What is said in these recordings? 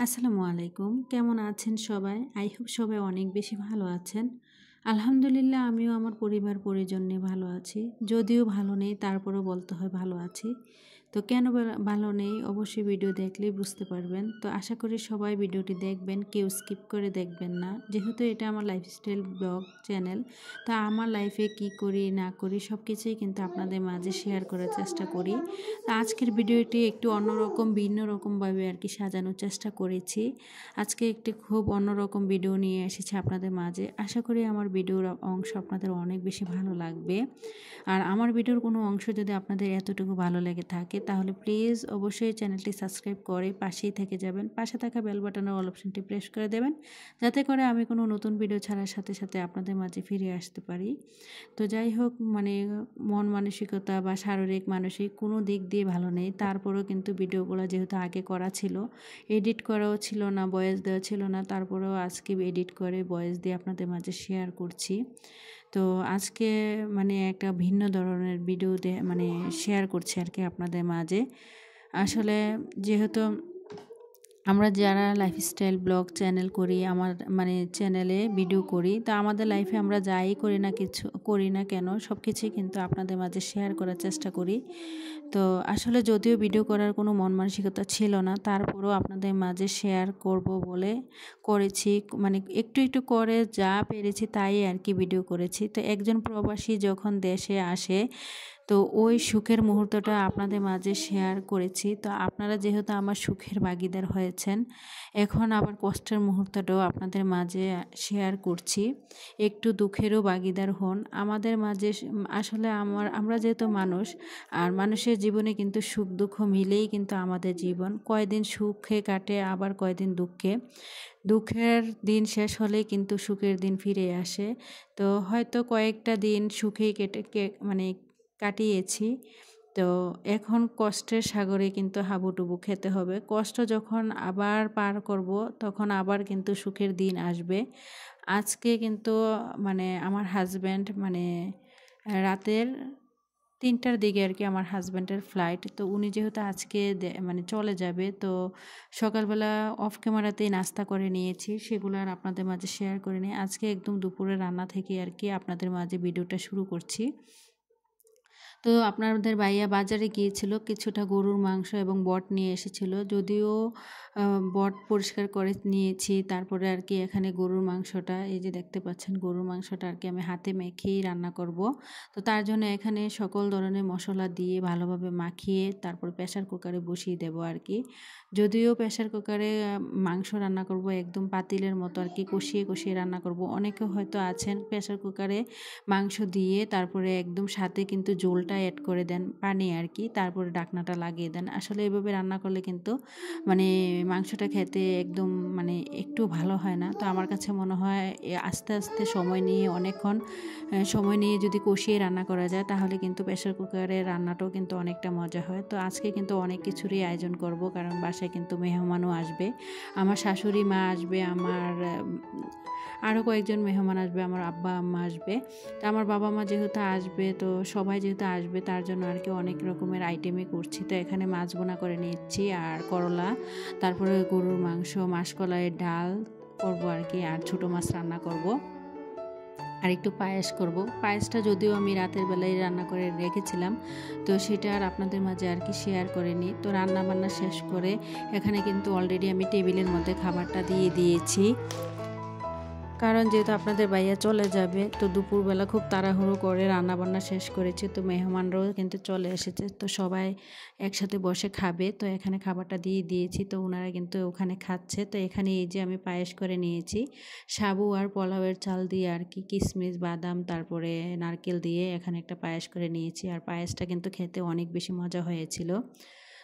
আসসালামু আলাইকুম। কেমন আছেন সবাই? আই হোপ সবাই অনেক বেশি ভালো আছেন। আলহামদুলিল্লাহ আমিও আমার পরিবার পরিজন নিয়ে ভালো আছি। যদিও ভালো নেই তারপরেও বলতে হয় ভালো আছি। তো কেন ভালো নেই অবশ্যই ভিডিও দেখলেই বুঝতে পারবেন। তো আশা করি সবাই ভিডিওটি দেখবেন, কেউ স্কিপ করে দেখবেন না। যেহেতু এটা আমার লাইফস্টাইল ব্লগ চ্যানেল, তা আমার লাইফে কি করি না করি সব কিছুই কিন্তু আপনাদের মাঝে শেয়ার করার চেষ্টা করি। তো আজকের ভিডিওটি একটু অন্যরকম ভিন্ন রকমভাবে আর কি সাজানোর চেষ্টা করেছি। আজকে একটি খুব অন্যরকম ভিডিও নিয়ে এসেছি আপনাদের মাঝে। আশা করি আমার ভিডিওর অংশ আপনাদের অনেক বেশি ভালো লাগবে। আর আমার ভিডিওর কোনো অংশ যদি আপনাদের এতটুকু ভালো লেগে থাকে তাহলে প্লিজ অবশ্যই চ্যানেলটি সাবস্ক্রাইব করে পাশেই থেকে যাবেন। পাশে থাকা বেল বাটনের অল অপশনটি প্রেস করে দেবেন, যাতে করে আমি কোনো নতুন ভিডিও ছাড়ার সাথে সাথে আপনাদের মাঝে ফিরে আসতে পারি। তো যাই হোক, মন মানসিকতা বা শারীরিক মানসিক কোনো দিক দিয়ে ভালো নেই, তারপরেও কিন্তু ভিডিওগুলো যেহেতু আগে করা ছিল, এডিট করাও ছিল না, ভয়েস দেওয়া ছিল না, তারপরেও আজকে এডিট করে ভয়েস দিয়ে আপনাদের মাঝে শেয়ার করছি। তো আজকে একটা ভিন্ন ধরনের ভিডিও শেয়ার করছি আর কি আপনাদের মাঝে। আসলে যেহেতু আমরা যারা লাইফস্টাইল ব্লগ চ্যানেল করি, আমার চ্যানেলে ভিডিও করি, তা আমাদের লাইফে আমরা যাই করি না কেন সব কিছুই কিন্তু আপনাদের মাঝে শেয়ার করার চেষ্টা করি। তো আসলে যদিও ভিডিও করার কোনো মন মানসিকতা ছিল না, তারপরেও আপনাদের মাঝে শেয়ার করব বলে করেছি। একটু একটু করে যা পেরেছি তাই আর কি ভিডিও করেছি। তো একজন প্রবাসী যখন দেশে আসে, তো ওই সুখের মুহূর্তটা আপনাদের মাঝে শেয়ার করেছি। তো আপনারা যেহেতু আমার সুখের ভাগিদার হয়েছেন, এখন আবার কষ্টের মুহূর্তটাও আপনাদের মাঝে শেয়ার করছি। একটু দুঃখেরও ভাগিদার হন আমাদের মাঝে। আসলে আমরা যেহেতু মানুষ, আর মানুষের জীবনে কিন্তু সুখ দুঃখ মিলেই কিন্তু আমাদের জীবন। কয়দিন সুখে কাটে, আবার কয়দিন দুঃখে। দুঃখের দিন শেষ হলেই কিন্তু সুখের দিন ফিরে আসে। তো হয়তো কয়েকটা দিন সুখেই কাটিয়েছি। তো এখন কষ্টের সাগরে কিন্তু হাবুডুবু খেতে হবে। কষ্ট যখন আবার পার করব, তখন আবার কিন্তু সুখের দিন আসবে। আজকে কিন্তু আমার হাজব্যান্ড রাতের 3টার দিকে আর কি আমার হাজব্যান্ডের ফ্লাইট। তো উনি যেহেতু আজকে চলে যাবে, তো সকালবেলা অফ ক্যামেরাতেই নাস্তা করে নিয়েছি, সেগুলো আর আপনাদের মাঝে শেয়ার করে নিই। আজকে একদম দুপুরে রান্না থেকে আর কি আপনাদের মাঝে ভিডিওটা শুরু করছি। তো আপনাদের ভাইয়া বাজারে গিয়েছিল, কিছুটা গরুর মাংস এবং বট নিয়ে এসেছিল। যদিও বট পরিষ্কার করে নিয়েছি, তারপরে আর কি এখানে গরুর মাংসটা, এই যে দেখতে পাচ্ছেন গরুর মাংসটা আর কি আমি হাতে মেখেই রান্না করব। তো তার জন্য এখানে সকল ধরনের মশলা দিয়ে ভালোভাবে মাখিয়ে তারপর প্রেসার কুকারে বসিয়ে দেব আর কি। যদিও প্রেসার কুকারে মাংস রান্না করব একদম পাতিলের মতো আর কি, কষিয়ে কষিয়ে রান্না করব। অনেকে হয়তো আছেন প্রেসার কুকারে মাংস দিয়ে তারপরে একদম সাথে কিন্তু ঝোলটা অ্যাড করে দেন, পানি আর কি, তারপরে ঢাকনাটা লাগিয়ে দেন। আসলে এভাবে রান্না করলে কিন্তু মাংসটা খেতে একদম একটু ভালো হয় না। তো আমার কাছে মনে হয় আস্তে আস্তে সময় নিয়ে, অনেকক্ষণ সময় নিয়ে যদি কষিয়ে রান্না করা যায়, তাহলে কিন্তু প্রেসার কুকারে রান্নাটাও কিন্তু অনেকটা মজা হয়। তো আজকে কিন্তু অনেক কিছুরই আয়োজন করব, কারণ বাসায় কিন্তু মেহমানও আসবে। আমার শাশুড়ি মা আসবে, আমার আরও কয়েকজন মেহমান আসবে, আমার আব্বা আম্মা আসবে। তো আমার বাবা মা যেহেতু আসবে, তো সবাই যেহেতু আসবে, তার জন্য আর কি অনেক রকমের আইটেমই করছি। তো এখানে মাছ বোনা করে নিচ্ছি, আর করলা, তারপরে গরুর মাংস, মাসকলাইয়ের ডাল করব আর কি, আর ছোটো মাছ রান্না করব, আর একটু পায়েস করব। পায়েসটা যদিও আমি রাতের বেলায় রান্না করে রেখেছিলাম, তো সেটা আর আপনাদের মাঝে আর কি শেয়ার করিনি। তো রান্না বান্না শেষ করে এখানে কিন্তু অলরেডি আমি টেবিলের মধ্যে খাবারটা দিয়ে দিয়েছি, কারণ যেহেতু আপনাদের ভাইয়া চলে যাবে। তো দুপুরবেলা খুব তাড়াহুড়ো করে রান্নাবান্না শেষ করেছি। তো মেহমানরাও কিন্তু চলে এসেছে, তো সবাই একসাথে বসে খাবে। তো এখানে খাবারটা দিয়ে দিয়েছি, তো ওনারা কিন্তু ওখানে খাচ্ছে। তো এখানে এই যে আমি পায়েস করে নিয়েছি সাবু আর পোলাওয়ের চাল দিয়ে আর কি, কিশমিশ বাদাম তারপরে নারকেল দিয়ে এখানে একটা পায়েস করে নিয়েছি। আর পায়েসটা কিন্তু খেতে অনেক বেশি মজা হয়েছিল।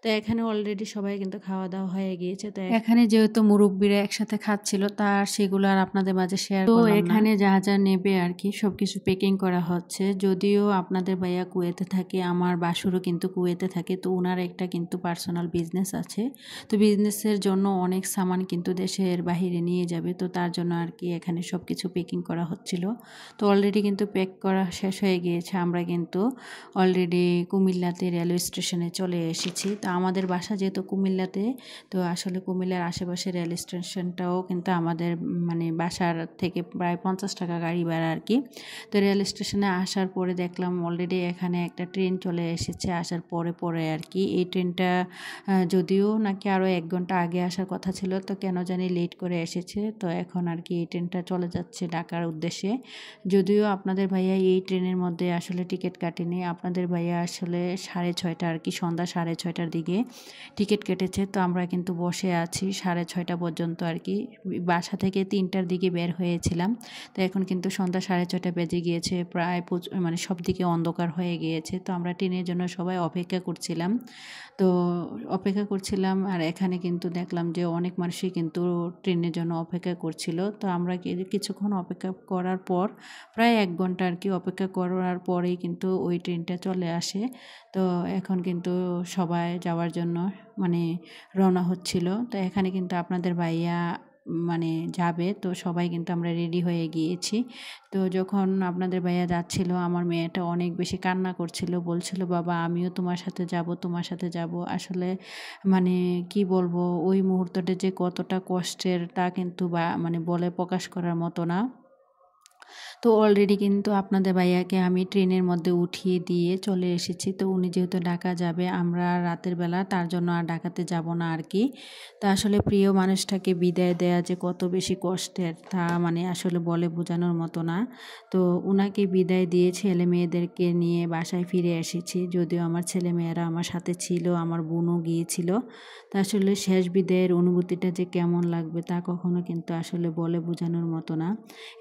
তো এখানে অলরেডি সবাই কিন্তু খাওয়া দাওয়া হয়ে গিয়েছে। তো এখানে যেহেতু মুরব্বিরা একসাথে খাচ্ছিল, তার সেগুলো আর আপনাদের মাঝে শেয়ার করলাম না। তো এখানে যা যা নেবে আর কি সবকিছু প্যাকিং করা হচ্ছে। যদিও আপনাদের ভাইয়া কুয়েতে থাকে, আমার বাসুরও কিন্তু কুয়েতে থাকে, তো ওনার একটা কিন্তু পার্সোনাল বিজনেস আছে। তো বিজনেসের জন্য অনেক সামান কিন্তু দেশের বাহিরে নিয়ে যাবে, তো তার জন্য আর কি এখানে সব কিছু প্যাকিং করা হচ্ছিল। তো অলরেডি কিন্তু প্যাক করা শেষ হয়ে গিয়েছে। আমরা কিন্তু অলরেডি কুমিল্লাতে রেলওয়ে স্টেশনে চলে এসেছি। তো আমাদের বাসা যেহেতু কুমিল্লাতে, তো আসলে কুমিল্লার আশেপাশে রেল স্টেশনটাও কিন্তু আমাদের মানে বাসার থেকে প্রায় 50 টাকা গাড়ি ভাড়া আর কি। তো রেল স্টেশনে আসার পরে দেখলাম অলরেডি এখানে একটা ট্রেন চলে এসেছে, আসার পরে পরে আর কি। এই ট্রেনটা যদিও নাকি আরও 1 ঘন্টা আগে আসার কথা ছিল, তো কেন জানি লেট করে এসেছে। তো এখন আর কি এই ট্রেনটা চলে যাচ্ছে ঢাকার উদ্দেশ্যে। যদিও আপনাদের ভাইয়া এই ট্রেনের মধ্যে আসলে টিকিট কাটেনি, আপনাদের ভাইয়া আসলে 6:30 আর কি, সন্ধ্যা 6:30টার দিকে টিকিট কেটেছে। তো আমরা কিন্তু বসে আছি 6:30 পর্যন্ত আর কি। বাসা থেকে 3টার দিকে বের হয়েছিলাম, তো এখন কিন্তু সন্ধ্যা 6:30 বেজে গিয়েছে, প্রায় মানে সব দিকে অন্ধকার হয়ে গিয়েছে। তো আমরা ট্রেনের জন্য সবাই অপেক্ষা করছিলাম। তো অপেক্ষা করছিলাম, আর এখানে কিন্তু দেখলাম যে অনেক মানুষই কিন্তু ট্রেনের জন্য অপেক্ষা করছিল। তো আমরা কিছুক্ষণ অপেক্ষা করার পর, প্রায় 1 ঘন্টা আর কি অপেক্ষা করার পরেই কিন্তু ওই ট্রেনটা চলে আসে। তো এখন কিন্তু সবাই যাওয়ার জন্য মানে রওনা হচ্ছিল। তো এখানে কিন্তু আপনাদের ভাইয়া মানে যাবে, তো সবাই কিন্তু আমরা রেডি হয়ে গিয়েছি। তো যখন আপনাদের ভাইয়া যাচ্ছিল, আমার মেয়েটা অনেক বেশি কান্না করছিল, বলছিল বাবা আমিও তোমার সাথে যাব, তোমার সাথে যাব। আসলে মানে কি বলবো, ওই মুহূর্তটা যে কতটা কষ্টের তা কিন্তু বা মানে বলে প্রকাশ করার মতো না। তো অলরেডি কিন্তু আপনাদের ভাইয়াকে আমি ট্রেনের মধ্যে উঠিয়ে দিয়ে চলে এসেছি। তো উনি যেহেতু ঢাকা যাবে, আমরা রাতের বেলা, তার জন্য আর ঢাকাতে যাব না আর কি। তো আসলে প্রিয় মানুষটাকে বিদায় দেয়া যে কত বেশি কষ্টের তা মানে আসলে বলে বোঝানোর মতো না। তো ওনাকে বিদায় দিয়ে ছেলে মেয়েদেরকে নিয়ে বাসায় ফিরে এসেছি। যদিও আমার ছেলে মেয়েরা আমার সাথে ছিল, আমার বোনও গিয়েছিল। তা আসলে শেষ বিদায়ের অনুভূতিটা যে কেমন লাগবে তা কখনো কিন্তু আসলে বলে বোঝানোর মতো না।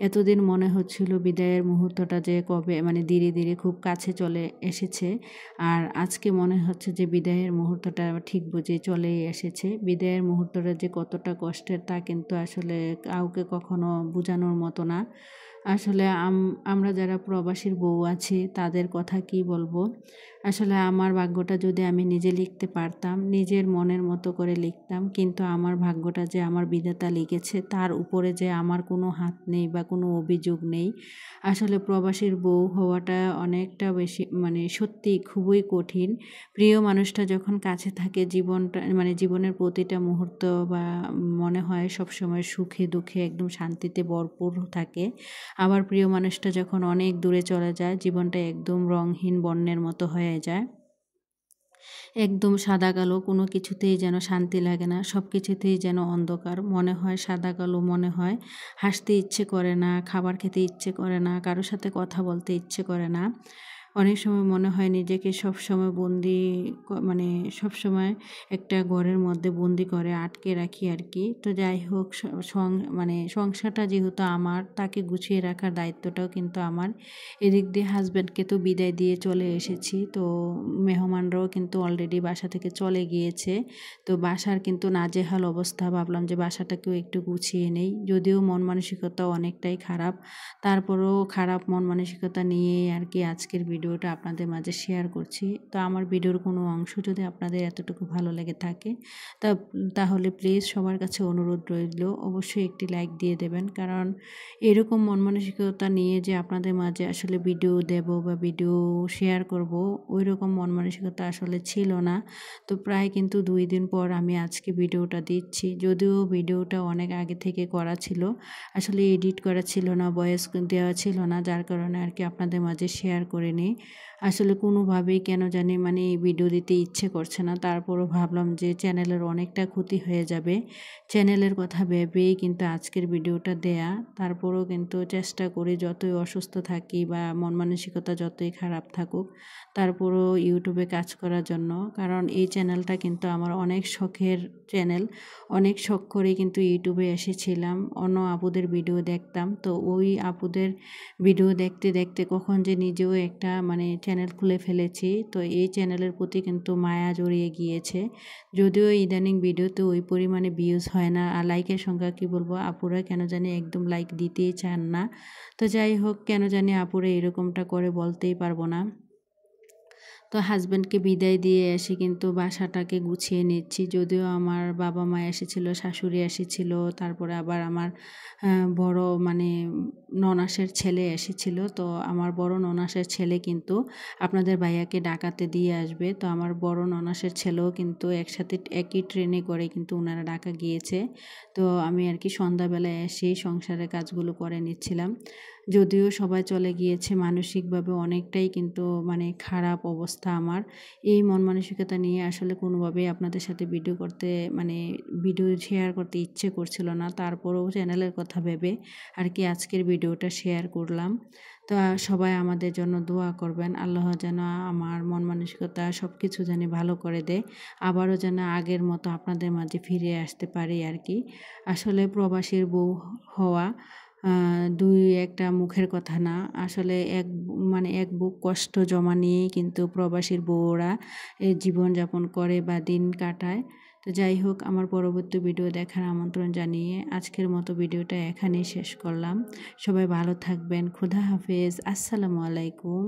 এতদিন মনে হচ্ছিল বিদায়ের মুহূর্তটা যে কবে মানে ধীরে ধীরে খুব কাছে চলে এসেছে, আর আজকে মনে হচ্ছে যে বিদায়ের মুহূর্তটা ঠিক বুঝে চলেই এসেছে। বিদায়ের মুহূর্তটা যে কতটা কষ্টের তা কিন্তু আসলে কাউকে কখনো বোঝানোর মতো না। আসলে আমরা যারা প্রবাসীর বউ আছি তাদের কথা কি বলবো। আসলে আমার ভাগ্যটা যদি আমি নিজে লিখতে পারতাম, নিজের মনের মতো করে লিখতাম, কিন্তু আমার ভাগ্যটা যে আমার বিধাতা লিখেছে তার উপরে যে আমার কোনো হাত নেই বা কোনো অভিযোগ নেই। আসলে প্রবাসীর বউ হওয়াটা অনেকটা বেশি মানে সত্যি খুবই কঠিন। প্রিয় মানুষটা যখন কাছে থাকে, জীবনটা মানে জীবনের প্রতিটা মুহূর্ত বা মনে হয় সবসময় সুখে দুঃখে একদম শান্তিতে ভরপুর থাকে। আবার প্রিয় মানুষটা যখন অনেক দূরে চলে যায়, জীবনটা একদম রঙহীন বর্ণের মতো হয়ে যায়। একদম সাদা কালো, কোনো কিছুতেই যেন শান্তি লাগে না, সব কিছুতেই যেন অন্ধকার মনে হয়, সাদা কালো মনে হয়। হাসতে ইচ্ছে করে না, খাবার খেতে ইচ্ছে করে না, কারোর সাথে কথা বলতে ইচ্ছে করে না। অনেক সময় মনে হয় নিজেকে সবসময় বন্দি মানে সবসময় একটা ঘরের মধ্যে বন্দি করে আটকে রাখি আর কি। তো যাই হোক, মানে সংসারটা যেহেতু আমার, তাকে গুছিয়ে রাখার দায়িত্বটাও কিন্তু আমার। এদিক দিয়ে হাজব্যান্ডকে তো বিদায় দিয়ে চলে এসেছি। তো মেহমানরাও কিন্তু অলরেডি বাসা থেকে চলে গিয়েছে। তো বাসার কিন্তু নাজেহাল অবস্থা, ভাবলাম যে বাসাটাকেও একটু গুছিয়ে নেই। যদিও মন মানসিকতা অনেকটাই খারাপ, তারপরেও খারাপ মন মানসিকতা নিয়ে আর কি আজকের ভিডিওটা আপনাদের মাঝে শেয়ার করছি। তো আমার ভিডিওর কোনো অংশ যদি আপনাদের এতটুকু ভালো লেগে থাকে তাহলে প্লিজ সবার কাছে অনুরোধ রইল, অবশ্যই একটি লাইক দিয়ে দেবেন। কারণ এরকম মন মানসিকতা নিয়ে যে আপনাদের মাঝে আসলে ভিডিও দেব বা ভিডিও শেয়ার করব, ওই রকম মন মানসিকতা আসলে ছিল না। তো প্রায় কিন্তু 2 দিন পর আমি আজকে ভিডিওটা দিচ্ছি। যদিও ভিডিওটা অনেক আগে থেকে করা ছিল, আসলে এডিট করা ছিল না, ভয়েস দেওয়া ছিল না, যার কারণে আর কি আপনাদের মাঝে শেয়ার করে নিই। আসলে কোনোভাবেই কেন জানি মানে ভিডিও দিতে ইচ্ছে করছে না। তারপরও ভাবলাম যে চ্যানেলের অনেকটা ক্ষতি হয়ে যাবে, চ্যানেলের কথা ভেবেই কিন্তু আজকের ভিডিওটা দেয়া। তারপরেও কিন্তু চেষ্টা করি, যতই অসুস্থ থাকি বা মন মানসিকতা যতই খারাপ থাকুক, তারপরেও ইউটিউবে কাজ করার জন্য। কারণ এই চ্যানেলটা কিন্তু আমার অনেক শখের চ্যানেল, অনেক শখ করে কিন্তু ইউটিউবে এসেছিলাম, অন্য আপুদের ভিডিও দেখতাম। তো ওই আপুদের ভিডিও দেখতে দেখতে কখন যে নিজেও একটা মানে চ্যানেল খুলে ফেলেছি। তো এই চ্যানেলের প্রতি কিন্তু মায়া জড়িয়ে গিয়েছে। যদিও ইদানিং ভিডিওতে ওই পরিমাণে ভিউজ হয় না, আর লাইকের সংখ্যা কি বলবো, আপুরা কেন জানি একদম লাইক দিতেই চান না। তো যাই হোক, কেন জানি আপুরা এরকমটা করে বলতেই পারবো না। তো হাজব্যান্ডকে বিদায় দিয়ে এসে কিন্তু বাসাটাকে গুছিয়ে নিচ্ছি। যদিও আমার বাবা মা এসেছিল, শাশুড়ি এসেছিল, তারপরে আবার আমার বড় মানে ননাসের ছেলে এসেছিল। তো আমার বড় ননাসের ছেলে কিন্তু আপনাদের ভাইয়াকে ঢাকাতে দিয়ে আসবে। তো আমার বড় ননাসের ছেলেও কিন্তু একসাথে একই ট্রেনে করে কিন্তু ওনারা ঢাকা গিয়েছে। তো আমি আর কি সন্ধ্যাবেলায় এসেই সংসারের কাজগুলো করে নিচ্ছিলাম। যদিও সবাই চলে গিয়েছে, মানসিকভাবে অনেকটাই কিন্তু মানে খারাপ অবস্থা আমার। এই মন মানসিকতা নিয়ে আসলে কোনোভাবেই আপনাদের সাথে ভিডিও শেয়ার করতে ইচ্ছে করছিল না। তারপরেও চ্যানেলের কথা ভেবে আর কি আজকের ভিডিওটা শেয়ার করলাম। তো সবাই আমাদের জন্য দোয়া করবেন, আল্লাহ যেন আমার মন মানসিকতা সব কিছু যেন ভালো করে দেয়, আবারও যেন আগের মতো আপনাদের মাঝে ফিরে আসতে পারি আর কি। আসলে প্রবাসীর বউ হওয়া দুই একটা মুখের কথা না। আসলে এক বুক কষ্ট জমা নিয়েই কিন্তু প্রবাসীর বউরা জীবনযাপন করে বা দিন কাটায়। তো যাই হোক, আমার পরবর্তী ভিডিও দেখার আমন্ত্রণ জানিয়ে আজকের মতো ভিডিওটা এখানেই শেষ করলাম। সবাই ভালো থাকবেন। খোদা হাফেজ। আসসালামু আলাইকুম।